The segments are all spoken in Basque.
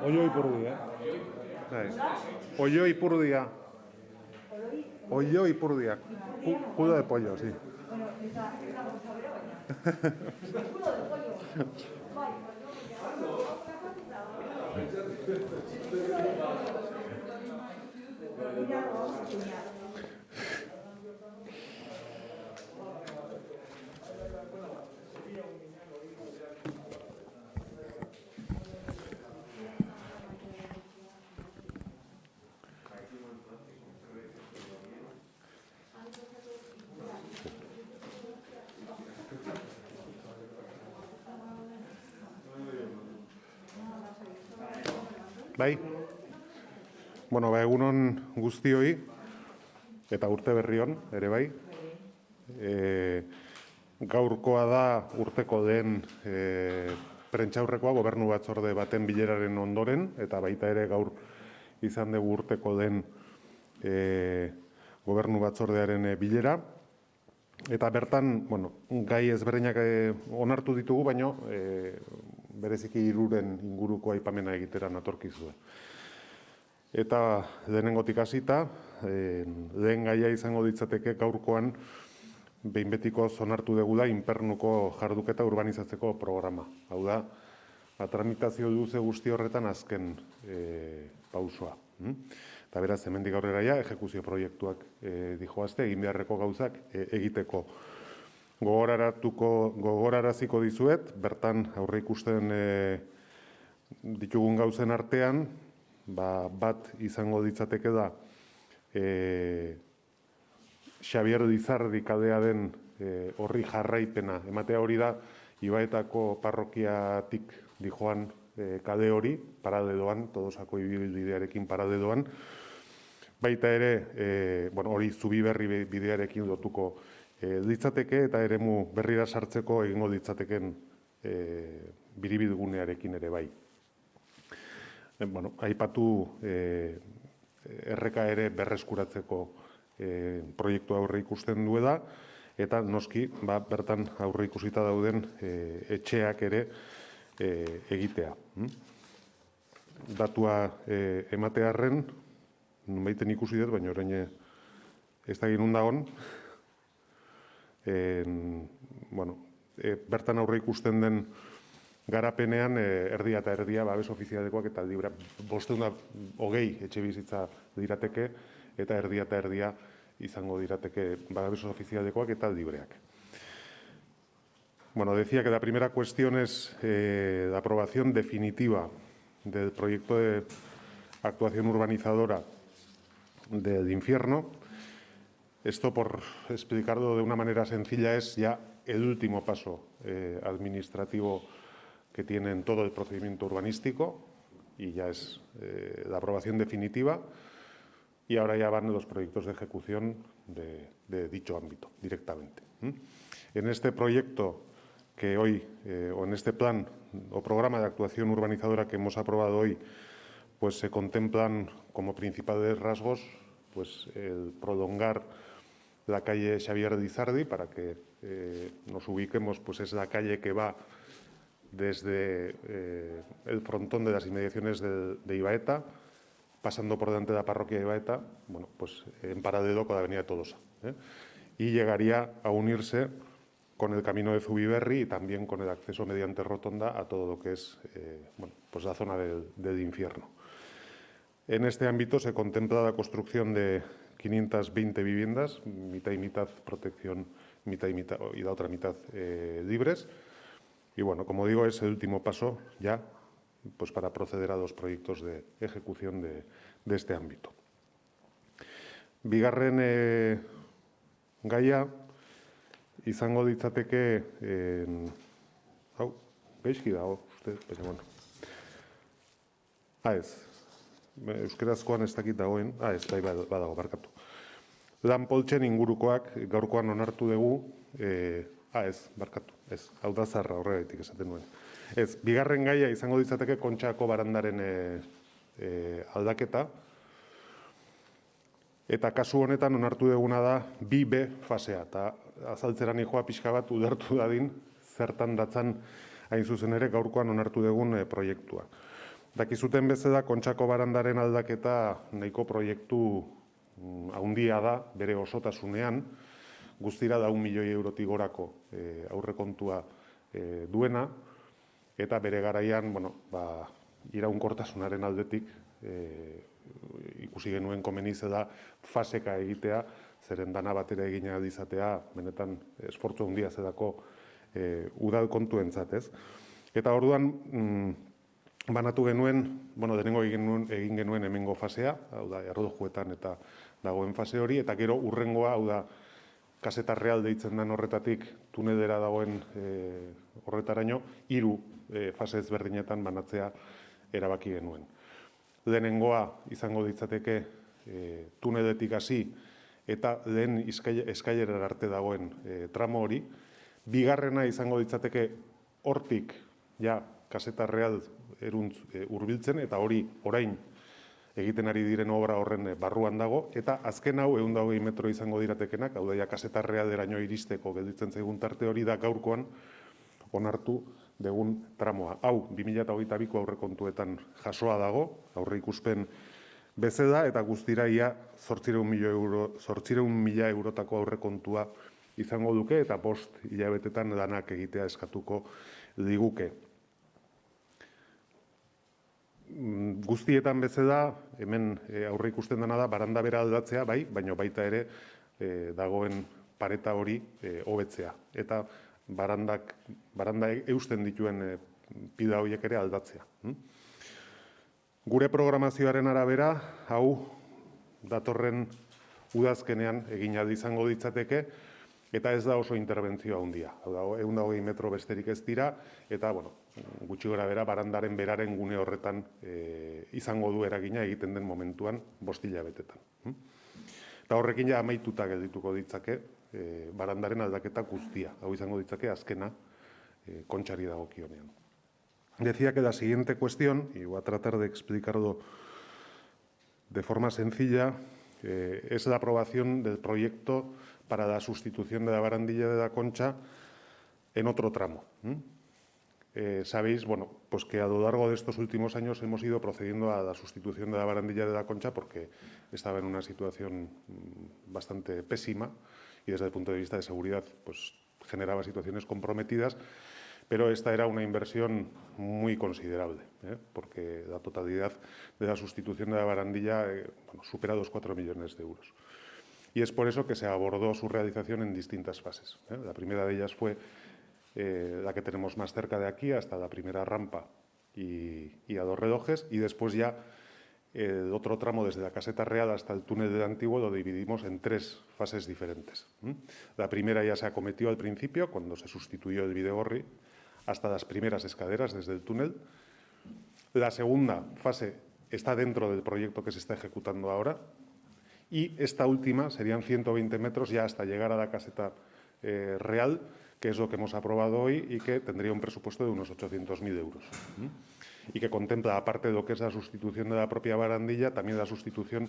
Ollo ipurdia. Ollo ipurdia. Ollo ipurdia. Culo de pollo, sí. Bueno, esa cosa baina. Culo de pollo. Bai, mira, vamos a enseñar. Bai? Bueno, egunon guztioi, eta urte berrion, ere bai. Gaurkoa da urteko den prentxaurrekoa gobernu batzorde baten bileraren ondoren, eta baita ere gaur izan dugu urteko den gobernu batzordearen bilera. Eta bertan, bueno, gai ezberdinak onartu ditugu, baino bereziki 3 inguruko aipamena egitera natorkizue. Eta lehenengotik hasita, lehen gaia izango ditzateke gaurkoan behin betiko onartu degula inpernuko jarduketa urbanizatzeko programa. Hau da, tramitazio duze guzti horretan azken pausoa. Eta beraz, hemendik aurrera ja, ejekuzio proiektuak dijoazte, egin beharreko gauzak egiteko. Gogoraraziko dizuet, bertan aurre ikusten ditugun gauzen artean, bat izango ditzateke da Xabier Dizardi kadea den horri jarraipena. Ematea hori da, Ibaetako parrokiatik dijoan kade hori, paradedoan, Tolosako ibilbidearekin paradedoan. Baita ere, hori Zubiberri bidearekin lotuko ditzateke eta eremu berrira sartzeko egingo ditzateken biribidgunearekin ere bai. Aipatu erreka ere berreskuratzeko proiektu aurre ikusten duela, eta noski bertan aurre ikusita dauden etxeak ere egitea. Datua ematearren, baiten ikusi dut, baina orain ez da ginun dagoen, bertan aurre ikusten den garapenean erdia eta erdia babes ofizialekoak eta 520 etxe bizitza dirateke, eta erdia eta erdia izango dirateke babes ofizialekoak eta libreak. Decía que la primera cuestión es la aprobación definitiva del proyecto de actuación urbanizadora del infierno. Esto, por explicarlo de una manera sencilla, es ya el último paso administrativo que tiene en todo el procedimiento urbanístico y ya es la aprobación definitiva. Y ahora ya van los proyectos de ejecución de dicho ámbito directamente. En este proyecto que hoy, o en este plan o programa de actuación urbanizadora que hemos aprobado hoy, pues se contemplan como principales rasgos pues el prolongar la calle Xavier Dizardi, para que nos ubiquemos, pues es la calle que va desde el frontón de las inmediaciones de Ibaeta, pasando por delante de la parroquia de Ibaeta, pues en paralelo con la avenida de Tolosa. Y llegaría a unirse con el camino de Zubiberri y también con el acceso mediante rotonda a todo lo que es pues la zona del infierno. En este ámbito se contempla la construcción de 520 viviendas, mitad y mitad protección, mitad y mitad, y la otra mitad libres. Y como digo, es el último paso ya pues para proceder a los proyectos de ejecución de este ámbito. Bigarren gaia izango ditzateke gaizki dago, uste, baina ez. Euskerazkoan ez dakit dagoen, ez da badago, barkatu. Lan poltsen ingurukoak gaurkoan onartu dugu, ez, barkatu, ez, hau da zarra horregatik esaten nuen. Ez, bigarren gaia izango ditzateke Kontxako barandaren aldaketa, eta kasu honetan onartu duguna da 2B fasea, eta azaltzeran joa pixka bat udertu dadin, zertan datzan hain zuzen ere gaurkoan onartu dugun proiektua. Dakizuten bezala, Kontxako barandaren aldaketa nahiko proiektu handia da, bere osotasunean, guztira da 1 milioi eurotik gorako aurrekontua duena, eta bere garaian, iraunkortasunaren aldetik ikusi genuen komeni da faseka egitea, zeren dana batera egina izatea, benetan esfortzu handia zelako udal kontuentzat, ez? Eta orduan, banatu genuen, denengo egin genuen hemengo fasea, hau da, Errodojuetan eta dagoen fase hori, eta gero urrengoa, hau da, Kaseta Real deitzen den horretatik tunelera dagoen horretaraino, 3 fase ezberdinetan banatzea erabaki genuen. Lehenengoa izango ditzateke tuneletik hasi eta lehen eskailerara arte dagoen tramo hori. Bigarrena izango ditzateke hortik ja Kaseta Real eruntz hurbiltzen, eta hori orain egiten ari diren obra horren barruan dago, eta azken hau 120 metro izango diratekenak, hau da, Kaseta Realeraino iristeko gelditzen zaigun tarte hori da gaurkoan onartu dugun tramoa. Hau, 2022ko aurrekontuetan jasoa dago, aurre ikuspen bezala, eta guztira ia 800.000 eurotako aurrekontua izango duke, eta 5 hilabetetan lanak egitea eskatuko liguke. Guztietan bezala, hemen aurre ikusten dena da, baranda bera aldatzea, bai, baina baita ere dagoen pareta hori hobetzea. Eta baranda eusten dituen pida horiek ere aldatzea. Gure programazioaren arabera, hau datorren udazkenean egin ahal izango ditzateke, eta ez da oso interbentzio handia. Hau da, 120 metro besterik ez dira, eta, gutxi gora bera, barandaren beraren gune horretan izango du eragina egiten den momentuan 5 hilabetetan. Eta horrekin ja amaituta geldituko ditzake barandaren aldaketa guztia. Hau izango ditzake azkena Kontxari dagokionean. Decía que la siguiente cuestión, y voy a tratar de explicarlo de forma sencilla, es la aprobación del proyecto para la sustitución de la barandilla de la Concha en otro tramo. Sabéis, pues que a lo largo de estos últimos años hemos ido procediendo a la sustitución de la barandilla de la Concha porque estaba en una situación bastante pésima y desde el punto de vista de seguridad pues generaba situaciones comprometidas, pero esta era una inversión muy considerable, porque la totalidad de la sustitución de la barandilla supera los 4 millones de euros. Y es por eso que se abordó su realización en distintas fases. La primera de ellas fue la que tenemos más cerca de aquí, hasta la primera rampa y a 2 relojes, y después ya el otro tramo desde la Caseta Real hasta el túnel del Antiguo lo dividimos en 3 fases diferentes. La primera ya se acometió al principio, cuando se sustituyó el Bidegorri, hasta las primeras escaleras desde el túnel. La segunda fase está dentro del proyecto que se está ejecutando ahora, y esta última serían 120 metros ya hasta llegar a la Caseta Real, que es lo que hemos aprobado hoy y que tendría un presupuesto de unos 800.000 euros. Y que contempla, aparte de lo que es la sustitución de la propia barandilla, también la sustitución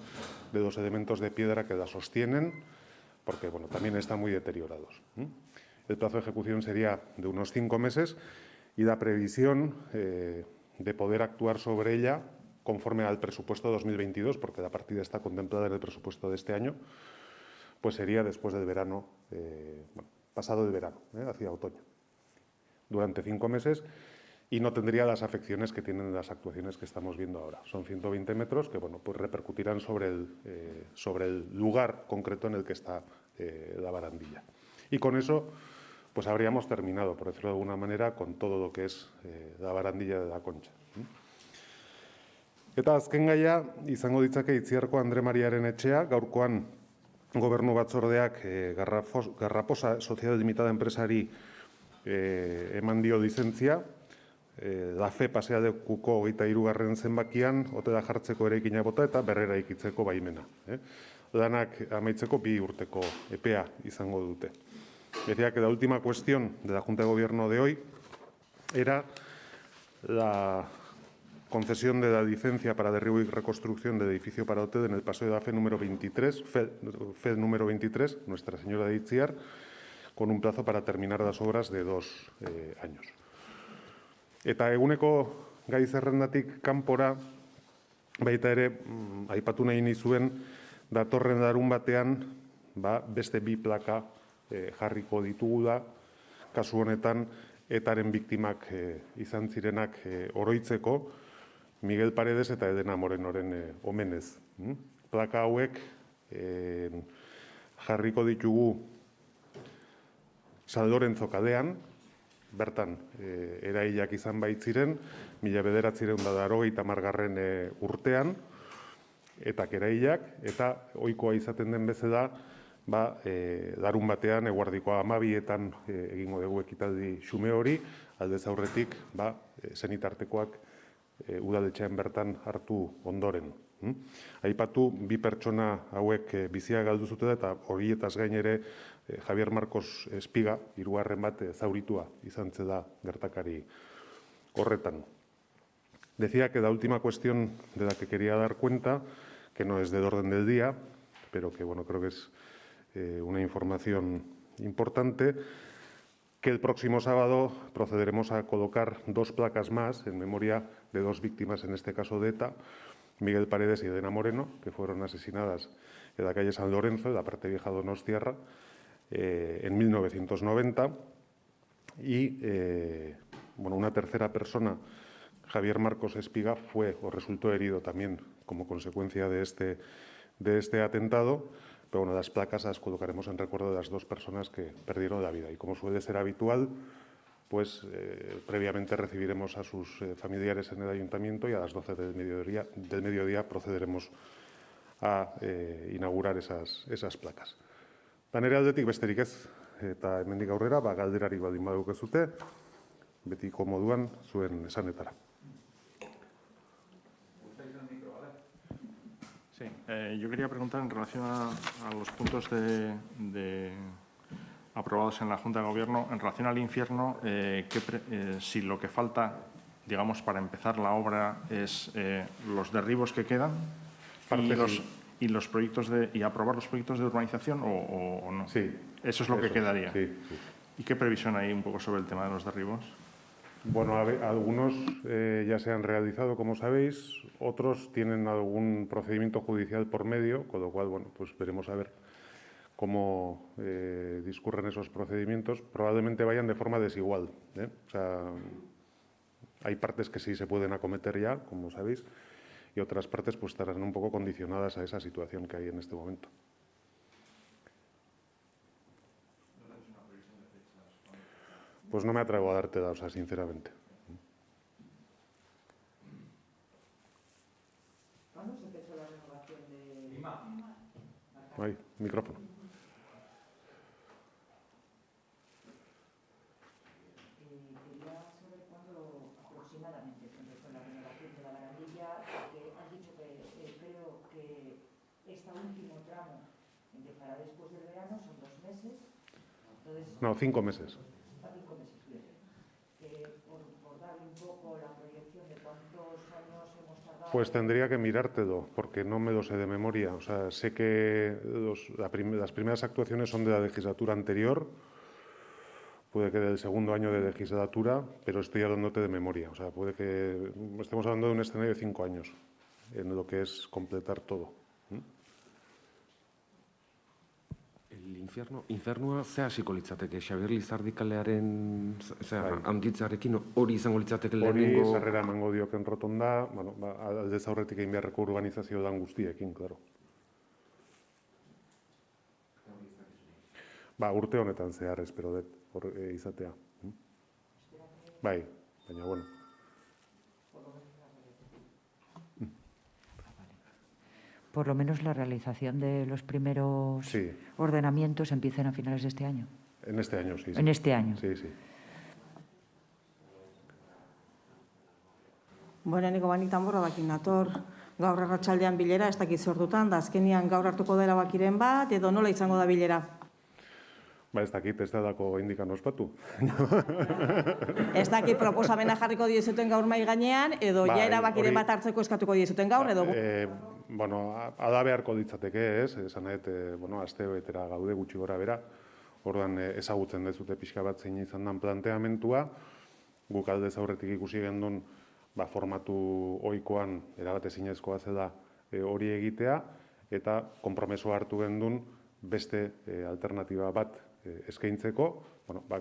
de 2 elementos de piedra que la sostienen, porque también están muy deteriorados. El plazo de ejecución sería de unos 5 meses y la previsión de poder actuar sobre ella conforme al presupuesto 2022, porque la partida está contemplada en el presupuesto de este año, pues sería después del verano, pasado el verano, hacia otoño, durante 5 meses, y no tendría las afecciones que tienen las actuaciones que estamos viendo ahora. Son 120 metros que pues repercutirán sobre el lugar concreto en el que está la barandilla. Y con eso pues habríamos terminado, por decirlo de alguna manera, con todo lo que es la barandilla de la Concha. Eta azken gaia izango ditzake Itziarko Andre Mariaren etxea, gaurkoan Gobernu Batzordeak Garraposa Sociedad Limitada enpresari eman dio lizentzia, la fe pasea dekuko 23. zenbakian, hotela jartzeko eraikina bota eta berrera ikitzeko baimena. Lanak amaitzeko 2 urteko epea izango dute. Decía que la última cuestión de la Junta de Gobierno de hoy era la concesión de la licencia para derribo y reconstrucción del edificio para hotel en el Paseo de la Fe número 23, FE número 23, Nuestra Señora de Itziar, con un plazo para terminar las obras de 2 años. Eta eguneko gai zerrendatik kanpora, baita ere, aipatu nahi nizuen, datorren larun batean, beste 2 plaka jarriko ditugula, kasu honetan, etaren biktimak izan zirenak oroitzeko, Miguel Paredes eta Edena Morenoren omenez. Plaka hauek jarriko ditugu San Lorenzo kalean, bertan erailak izan baitziren, 1980 urtean, eta erailak, eta ohikoa izaten den bezala, larun batean, eguerdiko 12etan egingo dugu ekitaldi xume hori, aldez aurretik, senitartekoak udaletxean bertan hartu ondoren. Aipatu, 2 pertsona hauek bizia galdu zuten eta horietaz gain ere Javier Marcos Espiga, 3. bat zauritua izan zela gertakari horretan. Decía que la última cuestión de la que quería dar cuenta, que no es del orden del día, pero que bueno, creo que es una información importante, que el próximo sábado procederemos a colocar 2 placas más en memoria de 2 víctimas, en este caso de ETA, Miguel Paredes y Edena Moreno, que fueron asesinadas en la calle San Lorenzo, en la parte vieja de Donostiarra, en 1990. Y una tercera persona, Javier Marcos Espiga, fue o resultó herido también como consecuencia de este atentado. Pero bueno, las placas las colocaremos en recuerdo de las 2 personas que perdieron la vida. Y como suele ser habitual, pues previamente recibiremos a sus familiares en el ayuntamiento y a las 12 del mediodía procederemos a inaugurar esas placas. Nire aldetik besterik ez, eta hemendik aurrera, galderarik baldin badaukezue, betiko moduan zuen esanetara. Sí, yo quería preguntar en relación a los puntos aprobados en la Junta de Gobierno, en relación al infierno, si lo que falta, digamos, para empezar la obra es los derribos que quedan y aprobar los proyectos de urbanización o no. Sí. Eso es lo que quedaría. Sí. ¿Y qué previsión hay un poco sobre el tema de los derribos? Bueno, algunos ya se han realizado, como sabéis, otros tienen algún procedimiento judicial por medio, con lo cual, bueno, pues veremos a ver cómo discurren esos procedimientos. Probablemente vayan de forma desigual, ¿eh? O sea, hay partes que sí se pueden acometer ya, como sabéis, y otras partes pues estarán un poco condicionadas a esa situación que hay en este momento. Pues no me atrevo a darte datos, sinceramente. ¿Cuándo se empezó la renovación de Lima? Ahí, micrófono. Quería saber cuándo aproximadamente se empezó la renovación de la barandilla, porque has dicho que creo que este último tramo empezará después del verano, son 2 meses. Entonces, No, 5 meses. Por darle un poco la proyección de cuántos años hemos tardado. Pues tendría que mirártelo, porque no me lo sé de memoria. O sea, sé que las primeras actuaciones son de la legislatura anterior, puede que del segundo año de legislatura, pero estoy hablándote de memoria. O sea, puede que estemos hablando de un escenario de 5 años, en lo que es completar todo. Infernua ze hasiko litzateke, Xabier Lizardi kalearen handitzarekin hori izango litzateke lehenengo... Hori sarrera emango dioken rotonda, aldez aurretik egin beharreko urbanizazio dan guztiekin, klaro. Urte honetan zehar, espero dut, hor izatea. Bai, baina, bueno. Por lo menos la realización de los primeros ordenamientos empiezan a finales de este año. En este año, sí. En este año. Sí, sí. Bueno, niko banitan borrabakin nator, gaur arratsaldean bilera, ez dakit zordutan, da azkenian gaur hartuko dela bakiren bat, edo nola izango da bilera? Ez dakit, ez da dako indikan ospatu. Ez dakit proposamena jarriko diezuten gaur mai gainean, edo ja erabakiren bat hartzeko eskatuko diezuten gaur, edo... Ada beharko ditzateke, ez? Esan nahet, aste betera gaude gutxi gora bera, orduan ezagutzen dezute pixka bat zein izan den planteamentua, guk aldez aurretik ikusi gendun formatu ohikoan erabat ezinezkoa zela hori egitea, eta konpromisoa hartu gendun beste alternatiba bat eskaintzeko,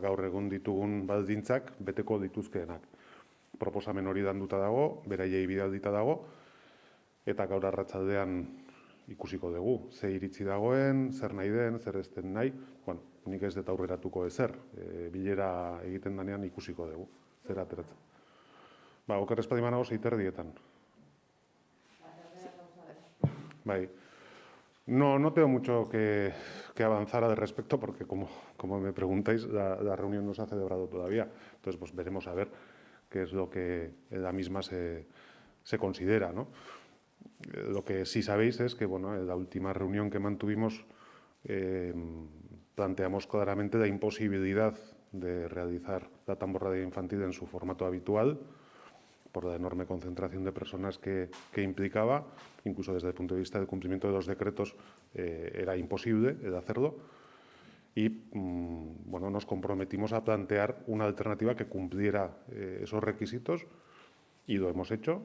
gaur egun ditugun baldintzak beteko dituzkeenak. Proposamen hori danduta dago, beraiei bidaldita dago, eta gaur arratsaldean ikusiko dugu, ze iritzi dagoen, zer nahi den, zer ez den nahi. Nik ez dut aurreratuko ezer, bilera egiten danean ikusiko dugu, zer ateratzen. Oker ez badimanago 6:30. Bai. No tengo mucho que avanzar al respecto porque, como me preguntáis, la reunión no se ha celebrado todavía. Entonces, pues veremos a ver qué es lo que en la misma se considera, ¿no? Lo que sí sabéis es que, en la última reunión que mantuvimos planteamos claramente la imposibilidad de realizar la tamborrada infantil en su formato habitual, por la enorme concentración de personas que implicaba, incluso desde el punto de vista del cumplimiento de los decretos era imposible el hacerlo, y nos comprometimos a plantear una alternativa que cumpliera esos requisitos y lo hemos hecho.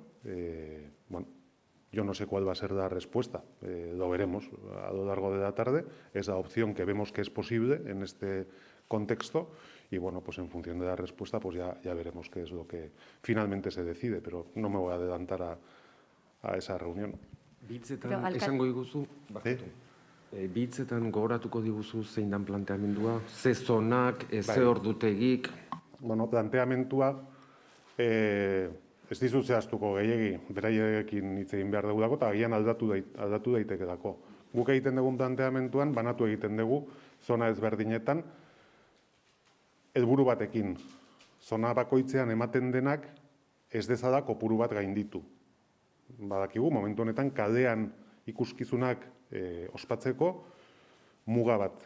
Yo no sé cuál va a ser la respuesta, lo veremos a lo largo de la tarde. Es la opción que vemos que es posible en este contexto y, pues en función de la respuesta, pues ya veremos qué es lo que finalmente se decide, pero no me voy a adelantar a esa reunión. Bitzetan esango diguzu, bitzetan gogoratuko diguzu zein dan planteamendua, ze zonak, ze ordutegik. Planteamendua ez dizut zehaztuko gehiegi, beraiekin hitz egin behar dugulako, eta agian aldatu daitekelako. Guk egiten dugun planteamenduan, banatu egiten dugu, zona ezberdinetan, helburu batekin. Zona bakoitzean ematen denak ez dezala kopuru bat gainditu. Badakigu, momentu honetan, kalean ikuskizunak ospatzeko, muga bat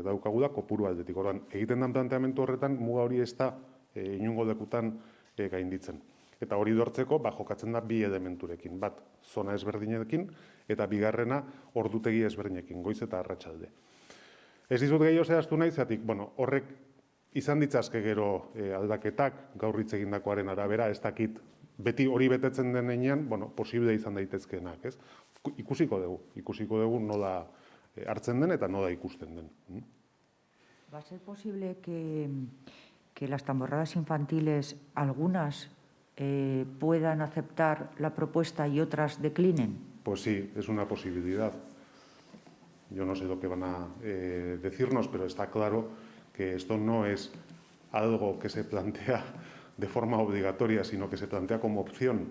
daukagula kopuru aldetik. Orduan, egiten den planteamendu horretan, muga hori ez da inungo lekutan gainditzen. Eta hori lortzeko, jokatzen da bi elementurekin. Bat, zona ezberdinekin, eta bigarrena, ordutegi ezberdinekin, goiz eta arratsalde. Ez dizut gehiago zehaztu nahi, zatik, horrek izan ditzazke gero aldaketak, gaur hitz egindakoaren arabera, ez dakit, beti hori betetzen denean, posible izan daitezkeenak, ez? Ikusiko dugu nola hartzen den eta nola ikusten den. ¿Va a ser posible que las tamborradas infantiles, algunas puedan aceptar la propuesta y otras declinen? Pues sí, es una posibilidad. Yo no sé lo que van a decirnos, pero está claro que esto no es algo que se plantea de forma obligatoria, sino que se plantea como opción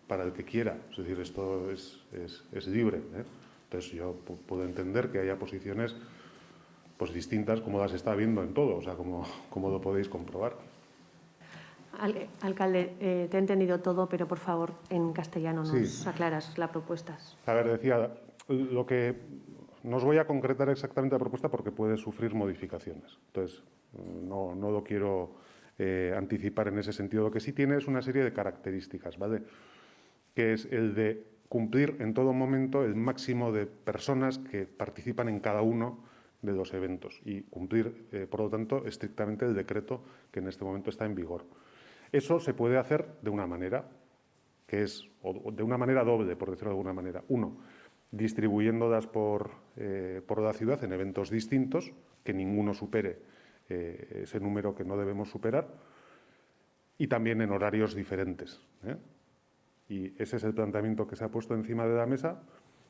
para el que quiera. Es decir, esto es libre, ¿eh? Entonces yo puedo entender que haya posiciones pues distintas como las está viendo en todo, o sea, como lo podéis comprobar. Alcalde, te he entendido todo, pero por favor, en castellano nos aclaras la propuesta. A ver, decía, lo que no os voy a concretar exactamente la propuesta porque puede sufrir modificaciones. Entonces, no lo quiero anticipar en ese sentido. Lo que sí tiene es una serie de características, ¿vale? Que es el de cumplir en todo momento el máximo de personas que participan en cada uno de los eventos y cumplir, por lo tanto, estrictamente el decreto que en este momento está en vigor. Eso se puede hacer de una manera, que es de una manera doble, por decirlo de alguna manera. Uno, distribuyéndolas por la ciudad en eventos distintos, que ninguno supere ese número que no debemos superar, y también en horarios diferentes, ¿eh? Y ese es el planteamiento que se ha puesto encima de la mesa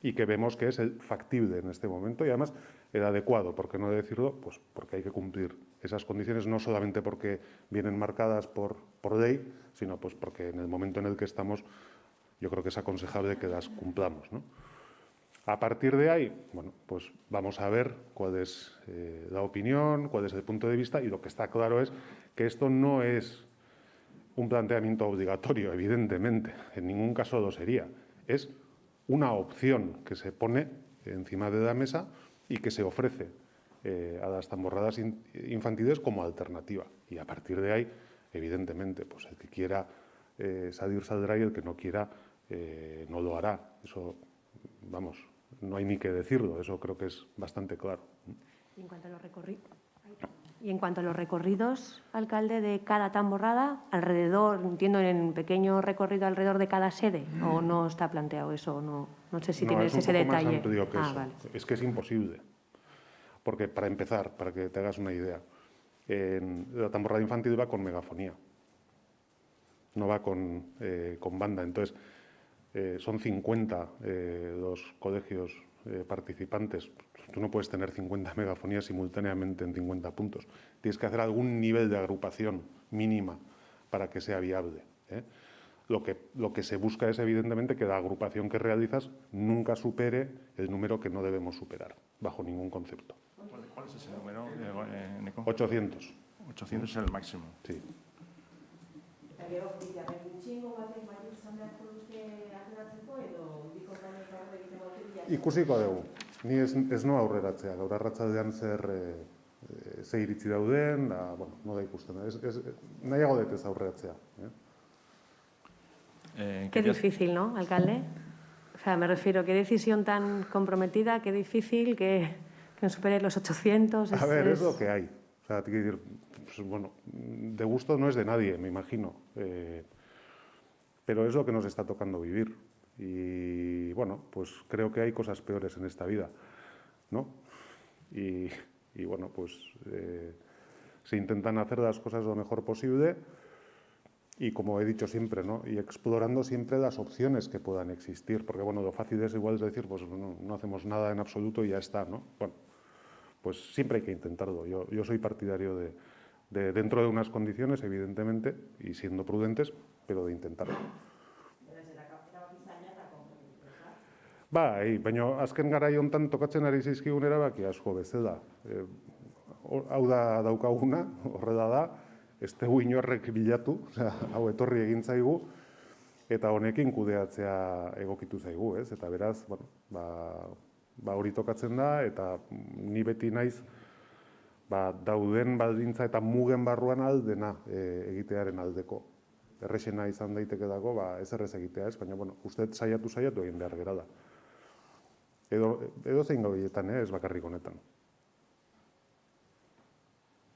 y que vemos que es el factible en este momento y además el adecuado, ¿por qué no decirlo? Pues porque hay que cumplir esas condiciones, no solamente porque vienen marcadas por ley, sino pues porque en el momento en el que estamos yo creo que es aconsejable que las cumplamos, ¿no? A partir de ahí, bueno, pues vamos a ver cuál es la opinión, cuál es el punto de vista, y lo que está claro es que esto no es un planteamiento obligatorio, evidentemente, en ningún caso lo sería. Es una opción que se pone encima de la mesa y que se ofrece a las tamborradas infantiles como alternativa. Y a partir de ahí, evidentemente, pues el que quiera salir, saldrá, y el que no quiera no lo hará. Eso, vamos, no hay ni que decirlo, eso creo que es bastante claro. Y en cuanto a los recorridos... Y en cuanto a los recorridos, alcalde, de cada tamborrada, alrededor, entiendo, en un pequeño recorrido alrededor de cada sede, ¿o no está planteado eso? No sé si tienes ese detalle. Es un poco más amplio que eso. Vale. Es que es imposible. Porque, para empezar, para que te hagas una idea, la tamborrada infantil va con megafonía, no va con banda. Entonces, son 50 los colegios participantes. Tú no puedes tener 50 megafonías simultáneamente en 50 puntos. Tienes que hacer algún nivel de agrupación mínima para que sea viable. Lo que se busca es, evidentemente, que la agrupación que realizas nunca supere el número que no debemos superar, bajo ningún concepto. ¿Cuál es ese número, Nico? 800. 800 es el máximo. Sí. Ikusiko dugu. Ni ez noa aurreratzea. Gaur arratsaldean zer iritzi dauden, nola ikusten da. Nahiago dut ez aurreratzea. Qué difícil, ¿no, alcalde? O sea, me refiero, qué decisión tan comprometida, qué difícil que no supere los 800. A ver, es lo que hay. O sea, te quiero decir, pues, bueno, de gusto no es de nadie, me imagino. Pero es lo que nos está tocando vivir. Y bueno, pues creo que hay cosas peores en esta vida, ¿no? Y bueno, pues se intentan hacer las cosas lo mejor posible y, como he dicho siempre, ¿no? Y explorando siempre las opciones que puedan existir, porque bueno, lo fácil es igual decir, pues no hacemos nada en absoluto y ya está, ¿no? Bueno, pues siempre hay que intentarlo. Yo soy partidario de dentro de unas condiciones, evidentemente, y siendo prudentes, pero de intentarlo. Baina azken garai hontan tokatzen ari zaizkigun erabaki asko bezala. Hau da daukaguna, horrela da, ez dugu inorrek bilatu, hau etorri egin zaigu, eta honekin kudeatzea egokitu zaigu, ez? Eta beraz, hori tokatzen da, eta ni beti naiz dauden baldintza eta mugen barruan aldena egitearen aldeko. Errexena izan daiteke dago, ez errez egitea, ez? Baina, uste saiatu egin behar gera da. Edo zein gaudietan, ez bakarrik honetan.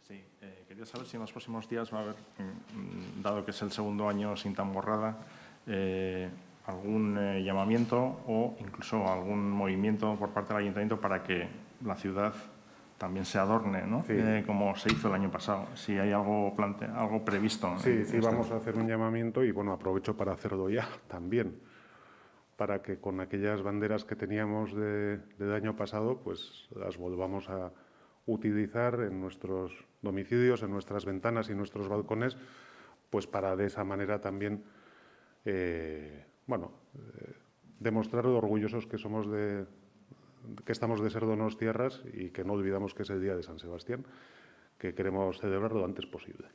Sí, quería saber si en los próximos días va a haber, dado que es el segundo año sin tamborrada, algún llamamiento o incluso algún movimiento por parte del Ayuntamiento para que la ciudad también se adorne, ¿no? Sí. Como se hizo el año pasado. Si hay algo previsto. Sí, vamos a hacer un llamamiento y, bueno, aprovecho para hacerlo ya también, para que con aquellas banderas que teníamos del año pasado, pues las volvamos a utilizar en nuestros domicilios, en nuestras ventanas y nuestros balcones, pues para de esa manera también, demostrar lo orgullosos que somos que estamos de ser donostiarras y que no olvidamos que es el día de San Sebastián, que queremos celebrar lo antes posible.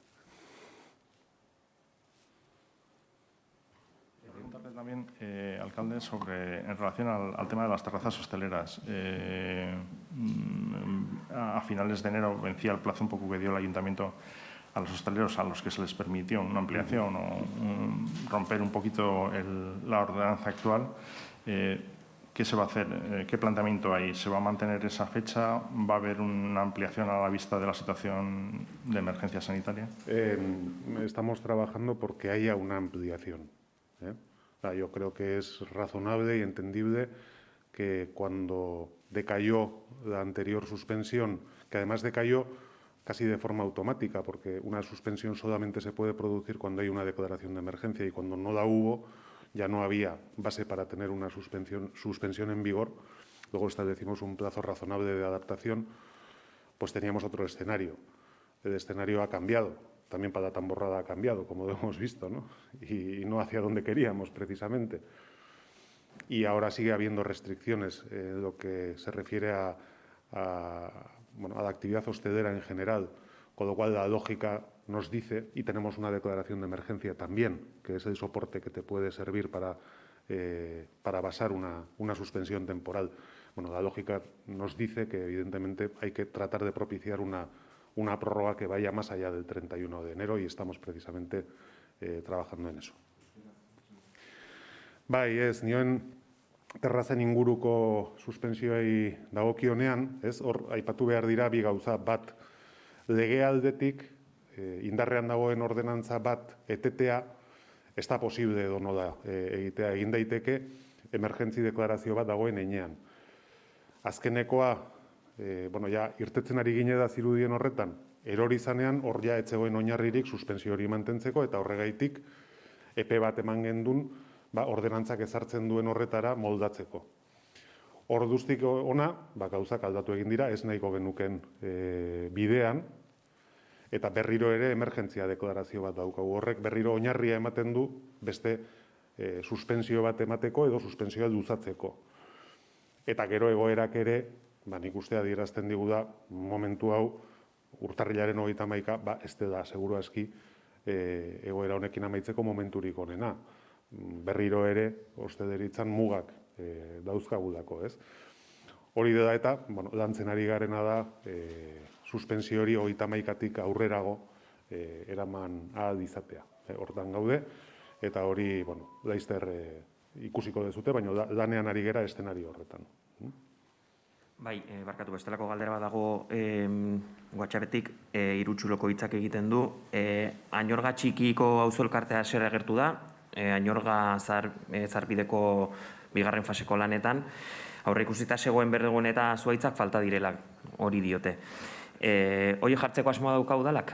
Preguntarle también, alcalde, en relación al tema de las terrazas hosteleras. A finales de enero vencía el plazo un poco que dio el Ayuntamiento a los hosteleros, a los que se les permitió una ampliación o romper un poquito la ordenanza actual. ¿Qué se va a hacer? ¿Qué planteamiento hay? ¿Se va a mantener esa fecha? ¿Va a haber una ampliación a la vista de la situación de emergencia sanitaria? Estamos trabajando porque haya una ampliación. Yo creo que es razonable y entendible que cuando decayó la anterior suspensión, que además decayó casi de forma automática, porque una suspensión solamente se puede producir cuando hay una declaración de emergencia y cuando no la hubo, ya no había base para tener una suspensión en vigor. Luego establecimos un plazo razonable de adaptación, pues teníamos otro escenario. El escenario ha cambiado, también para la tamborrada ha cambiado, como lo hemos visto, ¿no? Y no hacia donde queríamos, precisamente. Y ahora sigue habiendo restricciones en lo que se refiere a la actividad hostelera en general, con lo cual la lógica nos dice, y tenemos una declaración de emergencia también, que es el soporte que te puede servir para basar una suspensión temporal. Bueno, la lógica nos dice que evidentemente hay que tratar de propiciar una prórroga que vaya más allá del 31 de enero y estamos precisamente trabajando en eso. Nioen terrazen inguruko suspensioei dagokionean, hor aipatu behar dira bi gauza. Bat, lege aldetik indarrean dagoen ordenantza bat etetea ez da posible edo nola egitea. Egin daiteke emergentzi deklarazio bat dagoen heinean. Azkenekoa, ja, irtetzen ari gine da zirudien horretan, erori zanean hor ja etzegoen oinarririk suspentsio hori mantentzeko eta horregaitik epe bat eman gendun ordenantzak ezartzen duen horretara moldatzeko. Orduztik ona, gauzak aldatu egin dira, ez nahiko genuken bidean, eta berriro ere emergentzia deklarazio bat daukagu. Horrek berriro oinarria ematen du beste suspentsio bat emateko edo suspentsioa luzatzeko. Eta gero egoerak ere, nik uste adierazten digu da, momentu hau, urtarrilaren 31, ez da, seguru aski, egoera honekin amaitzeko momenturik onena. Berriro ere, uste deritzan mugak dauzkagulako, ez? Hori da eta, lantzen ari garena da, suspentsio hori 31-tik aurrerago eraman ahal izatea. Hortan gaude, eta hori, laizter ikusiko dezute, baina lanean ari gera eszenario horretan. Bai, barkatu, bestelako galdera bat dago WhatsAppetik, irutxuloko hitzak egiten du. Añorga txikiko auzo elkartea zer agertu da, Añorga zarbideko bigarren faseko lanetan, aurre ikusita zegoen berdegun eta zuaitzak falta direla, hori diote. Hori jartzeko asmoa dauka udalak?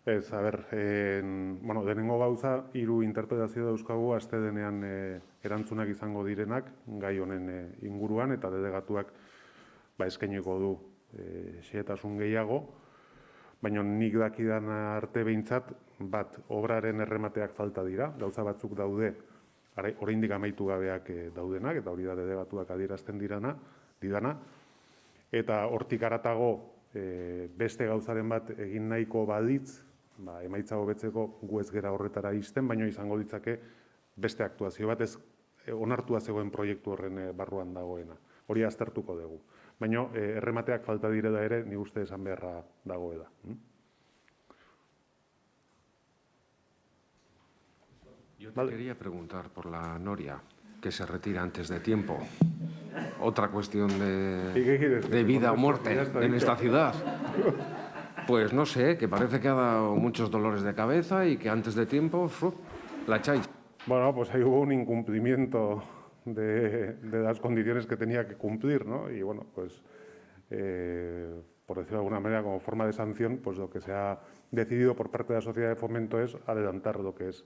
Ez, denengo gauza, 3 interpretazio dauzkagu aste denean erantzunak izango direnak, gai honen inguruan, eta delegatuak eskainiko du xehetasun gehiago, baina nik dakidan arte behintzat, obraren erremateak falta dira, gauza batzuk daude, oraindik amaitu gabeak daudenak, eta hori da delegatuak adierazten didana, eta hortik haratago beste gauzaren bat egin nahiko balitz, emaitza hobetzeko gu ez gera horretara izten, baina izango ditzake beste aktuazio bat, ez onartua zegoen proiektu horren barruan dagoena. Hori aztertuko dugu. Baina erremateak falta direla ere, ni uste esan beharra dagoela. Yo te quería preguntar por la noria, que se retira antes de tiempo. Otra cuestión de vida o muerte en esta ciudad. Pues no sé, que parece que ha dado muchos dolores de cabeza y que antes de tiempo la echáis. Bueno, pues ahí hubo un incumplimiento de las condiciones que tenía que cumplir, ¿no? Y bueno, pues, por decirlo de alguna manera, como forma de sanción, pues lo que se ha decidido por parte de la Sociedad de Fomento es adelantar lo que es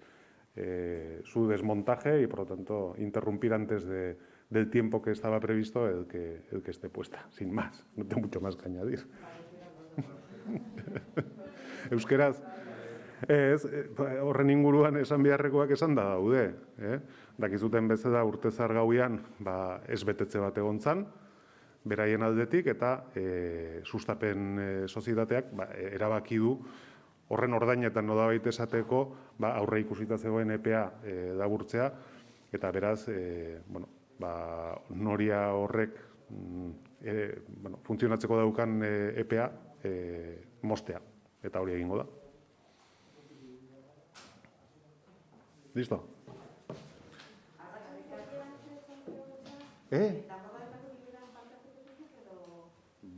su desmontaje y, por lo tanto, interrumpir antes del tiempo que estaba previsto el que esté puesta, sin más. No tengo mucho más que añadir. Euskeraz, horren inguruan esan beharrekoak esan da daude. Dakizuten bezala urtezar gauean ez betetze bat egon zan, beraien aldetik, eta sustapen sozietateak erabaki du horren ordainetan nolabait esateko aurre ikusita zegoen EPA laburtzea, eta beraz, noria horrek funtzionatzeko daukan EPA mostea, eta hori egingo da. Listo?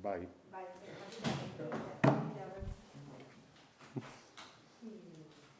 Bai.